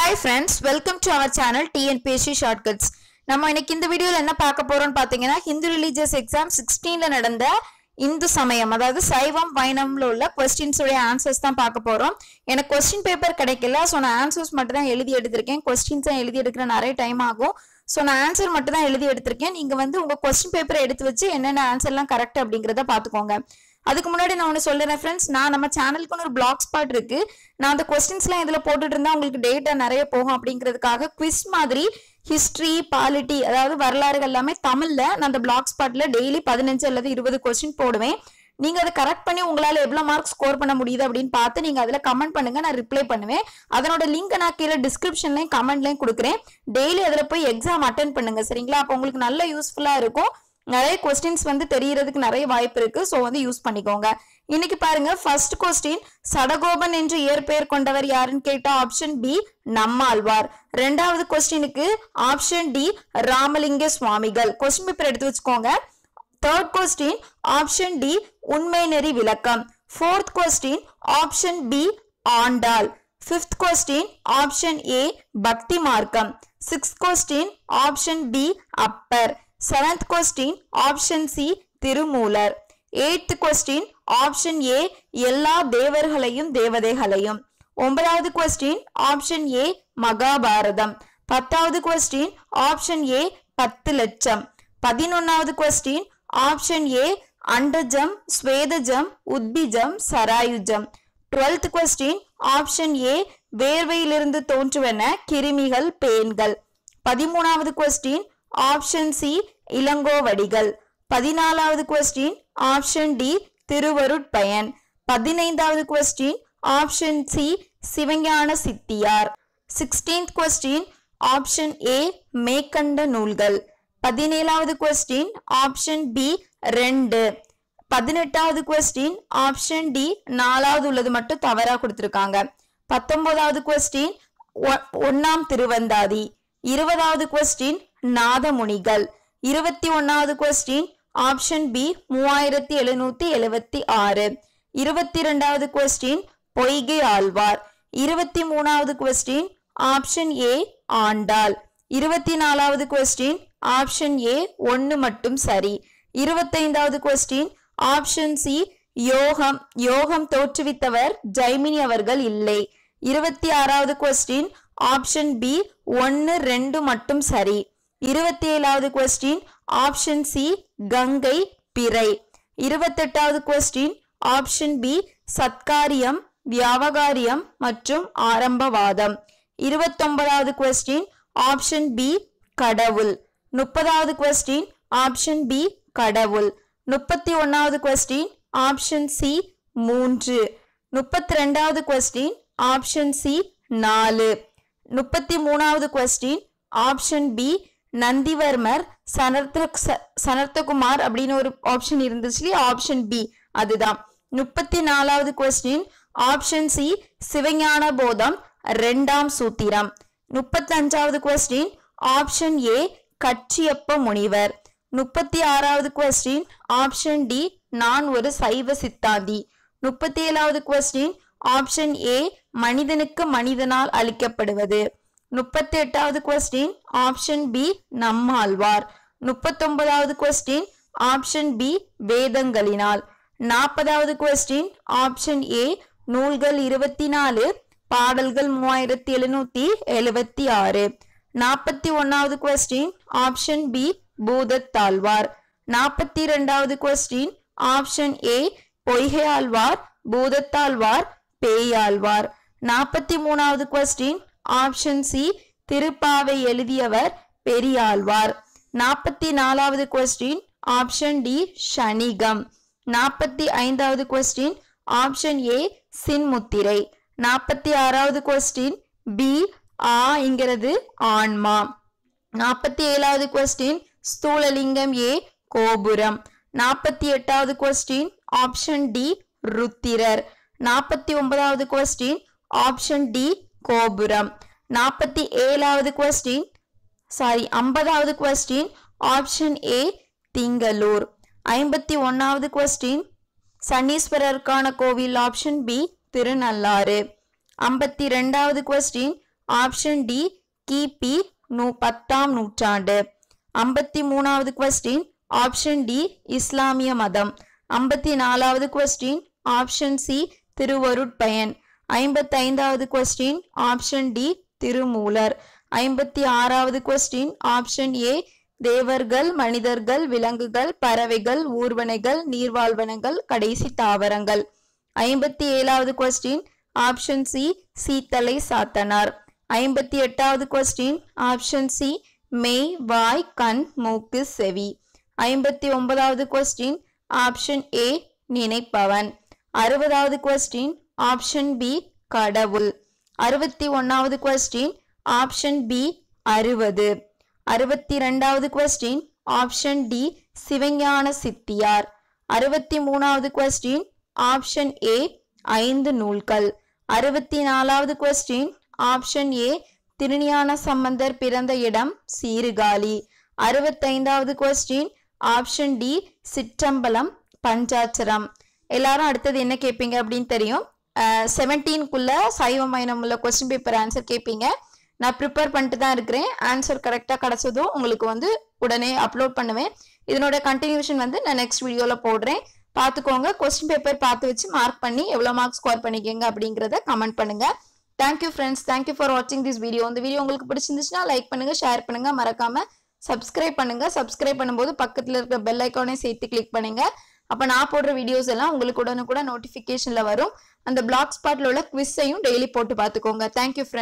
Hi friends, welcome to our channel TNPSC Shortcuts. நம்ம இன்னைக்கு இந்த வீடியோல என்ன பார்க்க போறோம்னு பாத்தீங்கன்னா Hindu Religious Exam 16ல நடந்த இந்து சமயம் அதாவது சைவம் வைணவம்ல உள்ள क्वेश्चंस உடைய ஆன்சர்ஸ் தான் பார்க்க போறோம். எனக்கு क्वेश्चन பேப்பர் கிடைக்கல சோ நான் ஆன்சர்ஸ் மட்டும் தான் எழுதி எடுத்துர்க்கேன். क्वेश्चंस எழுதி எடுக்கிற நிறைய டைம் ஆகும். சோ நான் ஆன்சர் மட்டும் தான் எழுதி எடுத்துர்க்கேன். நீங்க உங்க क्वेश्चन பேப்பரை எடுத்து வச்சு என்னென்ன ஆன்சர்லாம் கரெக்ட் அப்படிங்கறத பாத்துக்கோங்க. அதுக்கு முன்னாடி நான் ஒன்னு சொல்றேன் फ्रेंड्स, நான் நம்ம சேனலுக்கு ஒரு பிளாக் ஸ்பாட் இருக்கு. நான் அந்த क्वेश्चंसலாம் இதல போட்டுட்டு இருந்தா உங்களுக்கு டேட்டா நிறைய போகும் அப்படிங்கிறதுக்காக குவிஸ் மாதிரி ஹிஸ்டரி பாலிட்டி அதாவது வரலாறுகள் எல்லாமே தமிழ்ல நான் அந்த பிளாக் ஸ்பாட்ல டெய்லி 15 அல்லது 20 क्वेश्चन போடுவேன். நீங்க அதை கரெக்ட் பண்ணி உங்களால எவ்வளவு மார்க் ஸ்கோர் பண்ண முடியுது அப்படின்னு பார்த்து நீங்க அதுல கமெண்ட் பண்ணுங்க, நான் ரிப்ளை பண்ணுவேன். அதனோட லிங்க் நான் கீழே டிஸ்கிரிப்ஷன்லயும் கமெண்ட்லயும் கொடுக்குறேன். டெய்லி அதுல போய் எக்ஸாம் அட்டெண்ட் பண்ணுங்க சரிங்களா? அப்போ உங்களுக்கு நல்ல யூஸ்ஃபுல்லா இருக்கும். நிறைய क्वेश्चंस தெரியறதுக்கு நிறைய வாய்ப்பு இருக்கு. சோ யூஸ் பண்ணிக்கோங்க. இன்னைக்கு பாருங்க ஃபர்ஸ்ட் क्वेश्चन, சடகோபன் என்று இயற்பெயர் கொண்டவர் யாருன்னு கேட்டா ஆப்ஷன் பி நம்மாழ்வார். இரண்டாவது क्वेश्चनக்கு ஆப்ஷன் டி ராமலிங்க சுவாமிகள். क्वेश्चन பேப்பர் எடுத்து வச்சுக்கோங்க. தேர்ட் क्वेश्चन ஆப்ஷன் டி உண்மை நெறி விளக்கம். Fourth question option B Andal. Fifth question option A பக்தி மார்க்கம். Sixth question option B Appar. Seventh question option C Thirumoolar. Eighth question option A எல்லா தேவர்களையும் தேவதைகளையும். ஒன்பதாவது क्वेश्चन ஆப்ஷன் ஏ மகாபாரதம். பத்தாவது क्वेश्चन ஆப்ஷன் ஏ 10 லட்சம். 11வது क्वेश्चन ஆப்ஷன் ஏ அண்டஜம் ஸ்வேதஜம் உத்பிஜம் சராயுஜம். 12th क्वेश्चन ஆப்ஷன் ஏ வேர்வையிலிருந்து தோன்றுவன கிருமிகள் பேன்கள். 13வது क्वेश्चन ஆப்ஷன் சி இளங்கோவடிகள். 14வது क्वेश्चन ஆப்ஷன் டி திருவருட்பயன். 15வது question option C Sivagnana Siddhiyar. 16th question option A மேற்கண்ட நூல்கள். 17வது क्वेश्चन ஆப்ஷன் பி 2. 18வது क्वेश्चन ஆப்ஷன் டி 4வது உள்ளது மட்டும் தவறா கொடுத்திருக்காங்க. 19வது क्वेश्चन 1ஆம் திருவந்தாதி. 20வது क्वेश्चन நாதமுனிகள். 21வது क्वेश्चन ஆப்ஷன் பி 3776. 22வது क्वेश्चन பொய்கை ஆழ்வார். 23வது क्वेश्चन ஆப்ஷன் ஏ ஆண்டாள். 24வது क्वेश्चन ஆப்ஷன் ஏ 1 மட்டும் சரி. 25வது क्वेश्चन ஆப்ஷன் சி யோகம் தோற்றுவித்தவர் ஜைமினி அவர்கள் இல்லை. 26வது क्वेश्चन ஆப்ஷன் பி 1 2 மட்டும் சரி. 27வது क्वेश्चन ஆப்ஷன் சி கங்கை பிறை. 28வது क्वेश्चन ஆப்ஷன் பி சத்காரியம் வியாவகாரியம் மற்றும் ஆரம்பவாதம். 29வது क्वेश्चन ஆப்ஷன் பி கடவுள். 30வது क्वेश्चन ஆப்ஷன் பி கடவுள். 31வது क्वेश्चन ஆப்ஷன் சி 3. 32வது क्वेश्चन ஆப்ஷன் சி 4. 33வது question option B Nandivarmar Sanathkumar அப்படின்னு ஒரு ஆப்ஷன் இருந்துச்சு, ஆப்ஷன் பி அதுதான். 34வது question option C Sivagnana Bodham 2ஆம் சூத்திரம். 35வது question option A Kachiyappa Munivar. 36வது क्वेश्चन ஆப்ஷன் டி நான் ஒரு சைவ சித்தாந்தி. 37வது क्वेश्चन ஆப்ஷன் ஏ மனிதனுக்கு மனிதனால் அளிக்கப்படுவது. 38வது क्वेश्चन ஆப்ஷன் பி நம்மாழ்வார். 39வது क्वेश्चन ஆப்ஷன் பி வேதங்களினால். 40வது क्वेश्चन ஆப்ஷன் ஏ நூல்கள் 24 பாடல்கள் 3776. 41வது क्वेश्चन ஆப்ஷன் பி பூதத்தாழ்வார். 42வது question option A Poigai Alvar Bhoothathalvar Peyalvar. 43வது क्वेश्चन ஆப்ஷன் சி திருப்பாவை எழுதியவர் பெரியாழ்வார். 44வது क्वेश्चन ஆப்ஷன் டி சனிகம். 45வது क्वेश्चन ஆப்ஷன் ஏ சின்முத்திரை. 46வது क्वेश्चन பி ஆங்கிறது ஆன்மா. 47வது क्वेश्चन ஸ்தூலலிங்கம் ஏ கோபுரம். 48வது क्वेश्चन ஆப்ஷன் டி ருத்திரர். 49வது क्वेश्चन ஆப்ஷன் டி கோபுரம். 47வது क्वेश्चन 50வது क्वेश्चन ஆப்ஷன் ஏ திங்களூர். 51வது क्वेश्चन சனீஸ்வரருக்கான கோவில் ஆப்ஷன் பி திருநள்ளாறு. 52வது क्वेश्चन ஆப்ஷன் டி கிபி 10ஆம் நூற்றாண்டு. 53வது கொஸ்டின் ஆப்ஷன் டி இஸ்லாமிய மதம். 54வது கொஸ்டின் ஆப்ஷன் சி திருவருட்பயன். 55வது கொஸ்டின் ஆப்ஷன் டி திருமூலர். 56வது கொஸ்டின் ஆப்ஷன் ஏ தேவர்கள், மனிதர்கள், விலங்குகள், பறவைகள், ஊர்வனைகள், நீர்வாழ்வனங்கள், கடைசி தாவரங்கள். 57வது question option C Seethalai Sathanar. 58வது கொஸ்டின் ஆப்ஷன் சி மெய், வாய், கண், மூக்கு, செவி. 59வது கொஸ்டின் ஆப்ஷன் ஏ நினைப்பவன். 60வது கொஸ்டின் ஆப்ஷன் பி கடவுள். 61வது கொஸ்டின் ஆப்ஷன் பி 60. 62வது question option D Sivagnana Siddhiyar. 63வது கொஸ்டின் ஆப்ஷன் ஏ 5 நூல்கள். 64வது question option A Thirugnana Sambandar பிறந்த இடம் சீர்காழி. 65வது கொஸ்டின் ஆப்ஷன் டி சிற்றம்பலம் பஞ்சாட்சரம். எல்லாரும் அடுத்தது என்ன கேட்பீங்க அப்படின்னு தெரியும். 17க்குள்ள சைவம் வைணவம் உள்ள கொஸ்டின் பேப்பர் ஆன்சர் கேட்பீங்க. நான் ப்ரிப்பேர் பண்ணிட்டு தான் இருக்கிறேன். ஆன்சர் கரெக்டாக கிடைச்சதும் உங்களுக்கு உடனே அப்லோட் பண்ணுவேன். இதனோட கண்டினியூஷன் நான் நெக்ஸ்ட் வீடியோவில் போடுறேன். பார்த்துக்கோங்க. கொஸ்டின் பேப்பர் பார்த்து வச்சு மார்க் பண்ணி எவ்வளோ மார்க் ஸ்கோர் பண்ணிக்கோங்க அப்படிங்கிறத கமெண்ட் பண்ணுங்க. Thank you friends. தேங்க்யூ ஃபார் வாட்சிங் திஸ் வீடியோ. இந்த வீடியோ உங்களுக்கு பிடிச்சிருந்துச்சுன்னா லைக் பண்ணுங்க, ஷேர் பண்ணுங்க, மறக்காம சப்ஸ்கிரைப் பண்ணுங்க. சப்ஸ்கிரைப் பண்ணும்போது பக்கத்தில் இருக்கிற பெல் ஐக்கானே சேர்த்து கிளிக் பண்ணுங்க. அப்போ நான் போடுற வீடியோஸ் எல்லாம் உங்களுக்கு உடனுக்குடன் நோட்டிஃபிகேஷன்ல வரும். அந்த பிளாக் ஸ்பாட்ல உள்ள குவிஸையும் டெய்லி போட்டு பார்த்துக்கோங்க. Thank you friends.